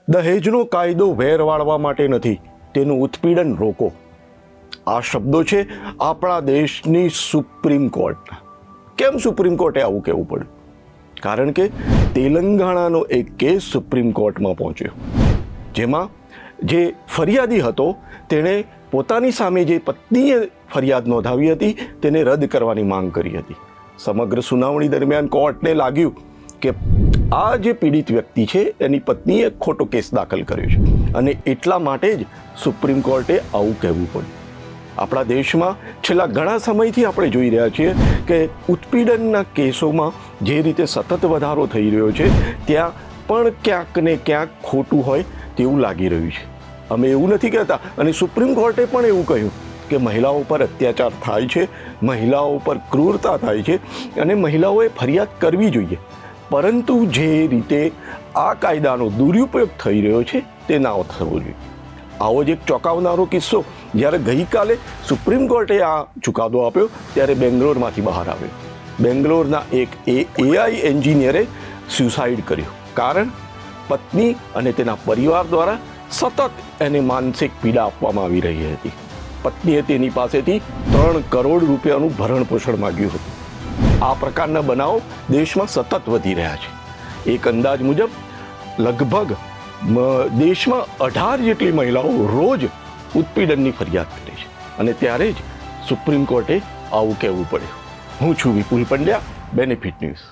દહેજનો કાયદો વેર વાળવા માટે નથી, તેનું ઉત્પીડન રોકો. આ શબ્દો છે આપણા દેશની સુપ્રીમ કોર્ટના. કેમ સુપ્રીમ કોર્ટે આવું કહેવું પડ્યું? કારણ કે તેલંગાણાનો એક કેસ સુપ્રીમ કોર્ટમાં પહોંચ્યો, જેમાં જે ફરિયાદી હતો તેણે પોતાની સામે જે પત્નીએ ફરિયાદ નોંધાવી હતી તેને રદ કરવાની માંગ કરી હતી. સમગ્ર સુનાવણી દરમિયાન કોર્ટને લાગ્યું કે આ જે પીડિત વ્યક્તિ છે એની પત્નીએ ખોટો કેસ દાખલ કર્યો છે, અને એટલા માટે જ સુપ્રીમ કોર્ટે આવું કહેવું પડ્યું. આપણા દેશમાં છેલ્લા ઘણા સમયથી આપણે જોઈ રહ્યા છીએ કે ઉત્પીડનના કેસોમાં જે રીતે સતત વધારો થઈ રહ્યો છે, ત્યાં પણ ક્યાંક ને ક્યાંક ખોટું હોય તેવું લાગી રહ્યું છે. અમે એવું નથી કહેતા, અને સુપ્રીમ કોર્ટે પણ એવું કહ્યું કે મહિલાઓ પર અત્યાચાર થાય છે, મહિલાઓ પર ક્રૂરતા થાય છે, અને મહિલાઓએ ફરિયાદ કરવી જોઈએ. પરંતુ જે રીતે આ કાયદાનો દુરુપયોગ થઈ રહ્યો છે તે ના થવો જોઈએ. આવો જ એક ચોંકાવનારો કિસ્સો જ્યારે ગઈકાલે સુપ્રીમ કોર્ટે આ ચુકાદો આપ્યો ત્યારે બેંગ્લોરમાંથી બહાર આવ્યો. બેંગ્લોરના એક એઆઈ એન્જિનિયરે સ્યુસાઇડ કર્યું. કારણ પત્ની અને તેના પરિવાર દ્વારા સતત એને માનસિક પીડા આપવામાં આવી રહી હતી. પત્નીએ તેની પાસેથી 3 કરોડ રૂપિયાનું ભરણ પોષણ માગ્યું હતું. આ પ્રકારના બનાવો દેશમાં સતત વધી રહ્યા છે. એક અંદાજ મુજબ લગભગ દેશમાં 18 જેટલી મહિલાઓ રોજ ઉત્પીડનની ફરિયાદ કરે છે, અને ત્યારે જ સુપ્રીમ કોર્ટે આવું કહેવું પડ્યું. હું છું વિપુલ પંડ્યા, બેનિફિટ ન્યૂઝ.